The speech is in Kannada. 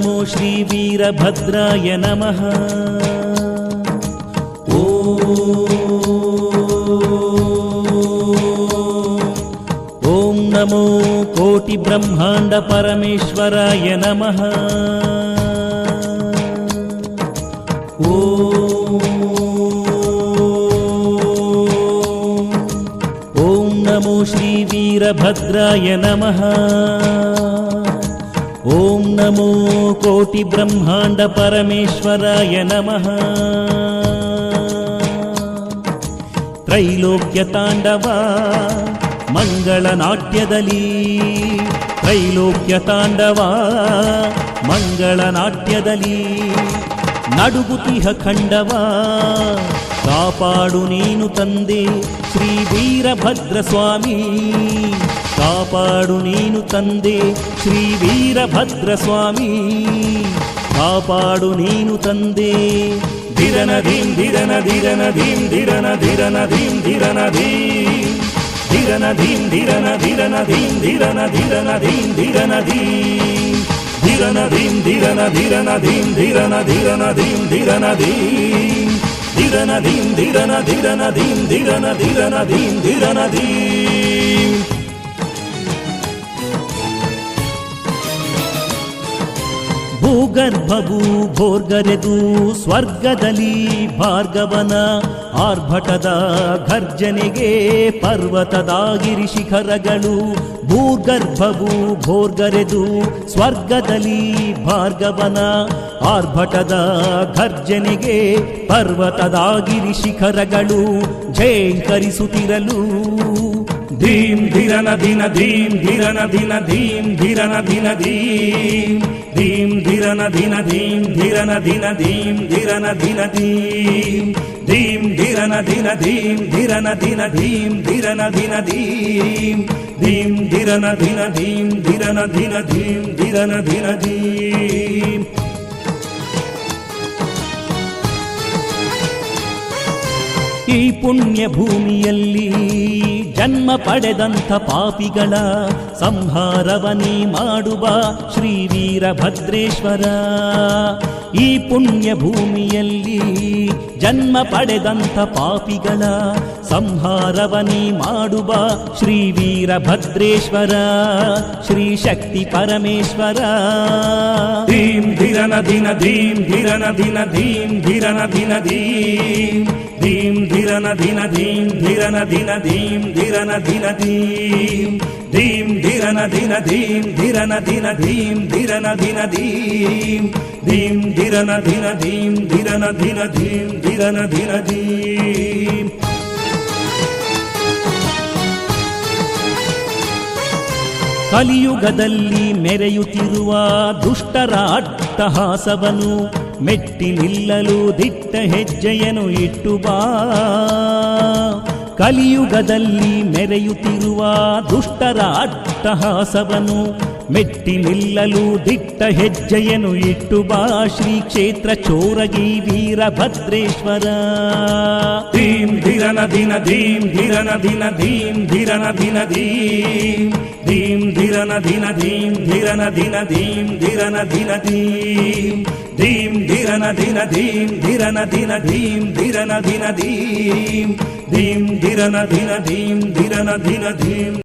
ನಮೋ ಶ್ರೀ ವೀರಭದ್ರಾಯ ನಮಃ. ಓಂ ನಮೋ ಕೋಟಿ ಬ್ರಹ್ಮಾಂಡ ಪರಮೇಶ್ವರಾಯ ನಮಃ. ಓಂ ನಮೋ ಶ್ರೀ ವೀರಭದ್ರಾಯ ನಮಃ. ಓಂ ನಮೋ ಕೋಟಿ ಬ್ರಹ್ಮಾಂಡ ಪರಮೇಶ್ವರಾಯ ನಮಃ. ತ್ರೈಲೋಕ್ಯ ತಾಂಡವ ಮಂಗಳ ನಾಟ್ಯದಲ್ಲಿ, ತ್ರೈಲೋಕ್ಯ ತಾಂಡವ ಮಂಗಳ ನಾಟ್ಯದಲ್ಲಿ ನಡುಗುತಿಹ ಖಂಡವ ಕಾಪಾಡು ನೀನು ತಂದೆ ಶ್ರೀ ವೀರಭದ್ರ ಸ್ವಾಮಿ. ಕಾಪಾಡು ನೀನು ತಂದೆ ಶ್ರೀ ವೀರಭದ್ರ ಸ್ವಾಮಿ. ಕಾಪಾಡು ನೀನು ತಂದೆ. ಧಿರನ ಧೀಂ ಧಿರನ ಧಿರನ ಧೀಂ ಧಿರನ ಧಿರನ ಧೀಂ ಧಿರನ ಧೀಂ ಧಿರನ ಧೀಂ ಧಿರನ ಧಿರನ ಧೀಂ ಧಿರನ ಧಿರನ ಧೀಂ ಧಿರನ ಧೀಂ ಧಿರನ ಧೀಂ ಧಿರನ ಧಿರನ ಧೀಂ ಧಿರನ ಧಿರನ ಧೀಂ ಧಿರನ ಧೀಂ ಧಿರನ ಧೀಂ ಧಿರನ ಧಿರನ ಧೀಂ ಧಿರನ ಧಿರನ ಧೀಂ ಧಿರನ ಧೀಂ. ಭೂಗರ್ಭವು ಭೋರ್ಗರೆದು ಸ್ವರ್ಗದಲ್ಲಿ ಭಾರ್ಗವನ ಆರ್ಭಟದ ಘರ್ಜನೆಗೆ ಪರ್ವತದಾಗಿರಿ ಶಿಖರಗಳು. ಭೂಗರ್ಭವು ಭೋರ್ಗರೆದು ಸ್ವರ್ಗದಲ್ಲಿ ಭಾರ್ಗವನ ಆರ್ಭಟದ ಘರ್ಜನೆಗೆ ಪರ್ವತದಾಗಿರಿ ಶಿಖರಗಳು ಝೇಂಕರಿಸುತ್ತಿರಲು. ಧೀಂ ಧಿರನ ದಿನ ಧೀಂ ಧಿರನ ದಿನ ಧೀಂ ಧಿರನ ದಿನ ಧೀಂ ಧೀಂ ಧಿರನ ದಿನ ಧೀಂ ಧಿರನ ದಿನ ಧೀಂ ಧಿರನ ದಿನ ಧೀಂ ಧೀಂ ಧಿರನ ದಿನ ಧೀಂ ಧಿರನ ದಿನ ಧೀಂ ಧಿರನ ದಿನ ಧೀಂ ಧೀಂ ಧಿರನ ದಿನ ಧೀಂ ಧಿರನ ದಿನ ಧೀಂ ಧಿರನ ದಿನ ಧೀಂ. ಈ ಪುಣ್ಯ ಭೂಮಿಯಲ್ಲಿ ಜನ್ಮ ಪಡೆದಂಥ ಪಾಪಿಗಳ ಸಂಹಾರವನಿ ಮಾಡುವ ಶ್ರೀ ವೀರಭದ್ರೇಶ್ವರ. ಈ ಪುಣ್ಯ ಭೂಮಿಯಲ್ಲಿ ಜನ್ಮ ಪಡೆದಂಥ ಪಾಪಿಗಳ ಸಂಹಾರವನಿ ಮಾಡುವ ಶ್ರೀ ವೀರಭದ್ರೇಶ್ವರ ಶ್ರೀ ಶಕ್ತಿ ಪರಮೇಶ್ವರ. ಧೀಂ ಧಿರನ ದಿನ ಧೀಂ ಧಿರನ ದಿನ ಧೀಂ ಧಿರನ ದಿನ ಧೀಂ ಧೀಂ ಧಿರನ ದಿನ ಧೀಂ ಧಿರನ ದಿನ ಧೀಂ ಧಿರನ ದಿನ ಧೀಂ ಧೀಂ ಧಿರನ ದಿನ ಧೀಂ ಧಿರನ ದಿನ ಧೀಂ ಧಿರನ ದಿನ ಧೀಂ ಧೀಂ ಧಿರನ ದಿನ ಧೀಂ ಧಿರನ ದಿನ ಧೀಂ ಧಿರನ ದಿನ ಧೀಂ. ಕಲಿಯುಗದಲ್ಲಿ ಮೆರೆಯುತ್ತಿರುವ ದುಷ್ಟರ ಅಟ್ಟಹಾಸವನು ಮೆಟ್ಟಿ ನಿಲ್ಲಲು ದಿಟ್ಟ ಹೆಜ್ಜೆಯನ್ನು ಇಟ್ಟು ಬಾ. ಕಲಿಯುಗದಲ್ಲಿ ಮೆರೆಯುತ್ತಿರುವ ದುಷ್ಟರ ಅಟ್ಟಹಾಸವನು ಮೆಟ್ಟಿ ನಿಲ್ಲಲು ದಿಟ್ಟ ಹೆಜ್ಜೆಯನ್ನು ಇಟ್ಟು ಬಾ ಶ್ರೀ ಕ್ಷೇತ್ರ ಚೋರಗಿ ವೀರಭದ್ರೇಶ್ವರ. ಧೀಂ ಧಿರನ ದಿನ ಧೀಂ ಧಿರನ ದಿನ ಧೀಂ ಧಿರನ ದಿನ ಧೀಂ ಧೀಂ ಧಿರನ ದಿನ ಧೀಂ ಧಿರನ ದಿನ ಧೀಂ ಧಿರನ ದಿನ ಧೀಂ ಧೀಂ ಧಿರನ ದಿನ ಧೀಂ ಧಿರನ ದಿನ ಧೀಂ ಧಿರನ ದಿನ ಧೀಂ ಧೀಂ ಧಿರನ ದಿನ ಧೀಂ ಧಿರನ ದಿನ ಧೀಂ.